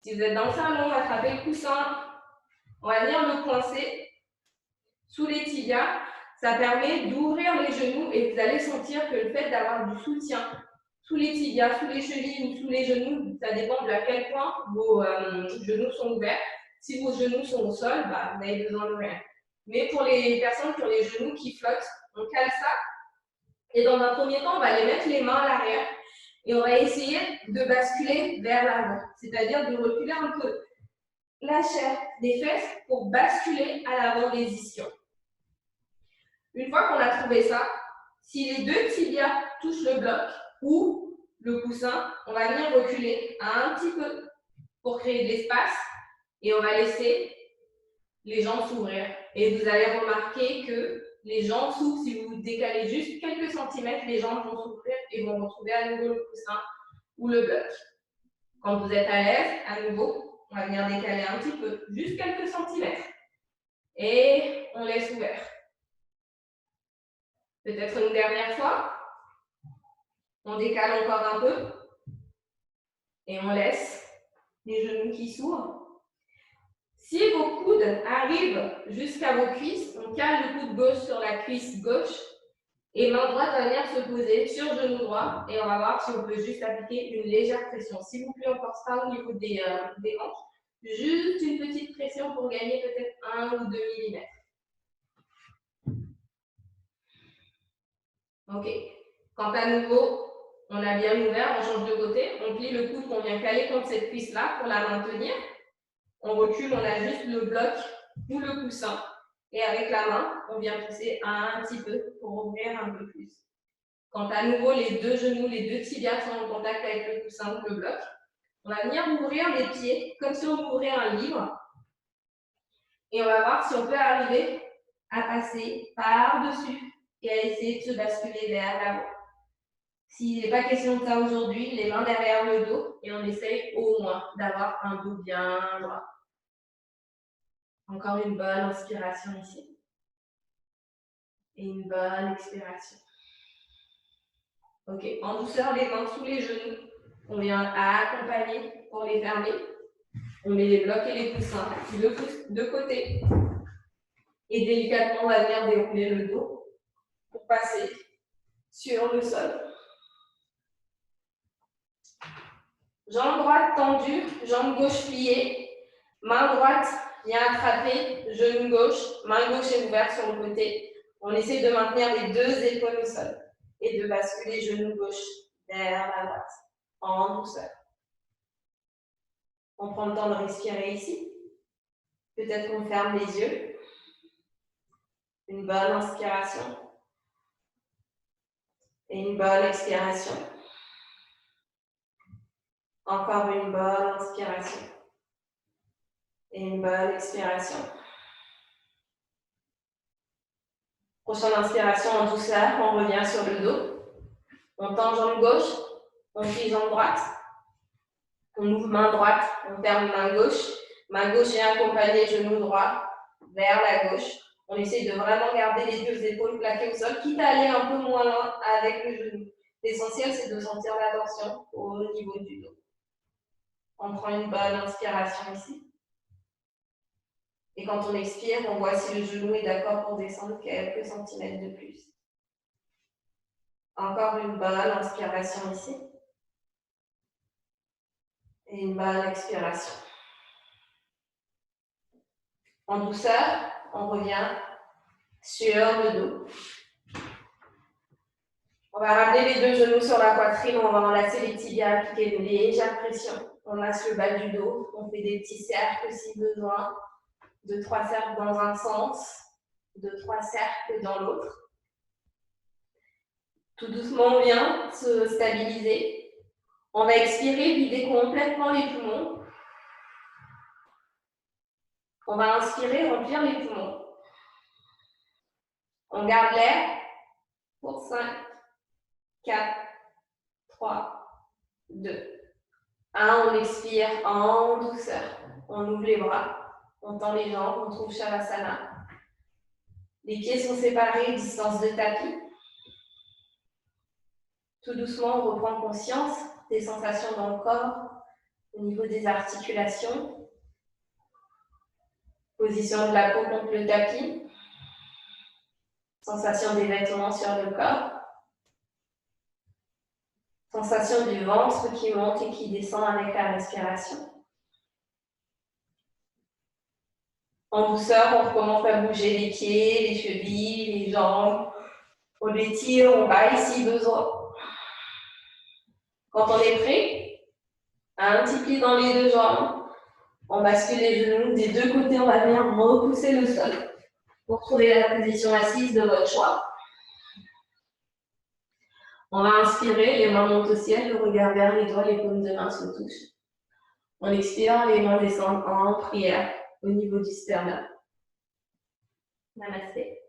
si vous êtes dans le salon, attrapez le coussin, on va venir le coincer sous les tibias. Ça permet d'ouvrir les genoux et vous allez sentir que le fait d'avoir du soutien sous les tibias, sous les chevilles ou sous les genoux, ça dépend de à quel point vos genoux sont ouverts. Si vos genoux sont au sol, vous n'avez besoin de rien. Mais pour les personnes qui ont les genoux qui flottent, on cale ça. Et dans un premier temps, on va aller mettre les mains à l'arrière et on va essayer de basculer vers l'avant. C'est-à-dire de reculer un peu la chair des fesses pour basculer à l'avant des ischions. Une fois qu'on a trouvé ça, si les deux tibias touchent le bloc ou le coussin, on va venir reculer un petit peu pour créer de l'espace et on va laisser les jambes s'ouvrir. Et vous allez remarquer que les jambes s'ouvrent. Si vous décalez juste quelques centimètres, les jambes vont s'ouvrir et vont retrouver à nouveau le coussin ou le bloc. Quand vous êtes à l'aise, à nouveau, on va venir décaler un petit peu, juste quelques centimètres. Et on laisse ouvert. Peut-être une dernière fois. On décale encore un peu. Et on laisse les genoux qui s'ouvrent. Si vos coudes arrivent jusqu'à vos cuisses, on cale le coude gauche sur la cuisse gauche et main droite va venir se poser sur genou droit et on va voir si on peut juste appliquer une légère pression. S'il vous plaît, on ne force pas au niveau des hanches, juste une petite pression pour gagner peut-être 1 ou 2 mm. Ok. Quand à nouveau, on a bien ouvert, on change de côté, on plie le coude qu'on vient caler contre cette cuisse-là pour la maintenir. On recule, on ajuste le bloc ou le coussin. Et avec la main, on vient pousser un petit peu pour ouvrir un peu plus. Quand à nouveau les deux genoux, les deux tibias sont en contact avec le coussin ou le bloc, on va venir ouvrir les pieds comme si on ouvrait un livre. Et on va voir si on peut arriver à passer par-dessus et à essayer de se basculer vers l'avant. S'il n'est pas question de ça aujourd'hui, les mains derrière le dos et on essaye au moins d'avoir un dos bien droit. Encore une bonne inspiration ici. Et une bonne expiration. Ok, en douceur, les mains sous les genoux. On vient accompagner pour les fermer. On met les blocs et les coussins de côté. Et délicatement, on va venir dérouler le dos pour passer sur le sol. Jambe droite tendue, jambe gauche pliée. Main droite vient attraper, genou gauche, main gauche est ouverte sur le côté. On essaie de maintenir les deux épaules au sol et de basculer genou gauche vers la droite, en douceur. On prend le temps de respirer ici. Peut-être qu'on ferme les yeux. Une bonne inspiration. Et une bonne expiration. Encore une bonne inspiration. Et une bonne expiration. Prochaine inspiration en douceur, on revient sur le dos. On tend jambe gauche, on plie jambe droite. On ouvre main droite, on ferme main gauche. Main gauche est accompagnée, genou droit vers la gauche. On essaie de vraiment garder les deux épaules plaquées au sol, quitte à aller un peu moins loin avec le genou. L'essentiel, c'est de sentir la tension au niveau du dos. On prend une bonne inspiration ici. Et quand on expire, on voit si le genou est d'accord pour descendre quelques centimètres de plus. Encore une bonne inspiration ici. Et une bonne expiration. En douceur, on revient sur le dos. On va ramener les deux genoux sur la poitrine, on va enlacer les tibias, appliquer une légère pression. On masse le bas du dos, on fait des petits cercles si besoin. 2-3 cercles dans un sens, 2-3 cercles dans l'autre. Tout doucement, on vient se stabiliser. On va expirer, vider complètement les poumons. On va inspirer, remplir les poumons. On garde l'air pour 5, 4, 3, 2, 1. On expire en douceur. On ouvre les bras. On tend les jambes, on trouve Shavasana. Les pieds sont séparés, distance de tapis. Tout doucement, on reprend conscience des sensations dans le corps, au niveau des articulations. Position de la peau contre le tapis. Sensation des vêtements sur le corps. Sensation du ventre qui monte et qui descend avec la respiration. En douceur, on recommence à bouger les pieds, les chevilles, les jambes. On les tire, on baille si besoin. Quand on est prêt, un petit pli dans les deux jambes. On bascule les genoux des deux côtés, on va venir repousser le sol pour trouver la position assise de votre choix. On va inspirer, les mains montent au ciel, le regard vers les doigts, les paumes de main se touchent. On expire, les mains descendent en prière au niveau du sternum. Namasté.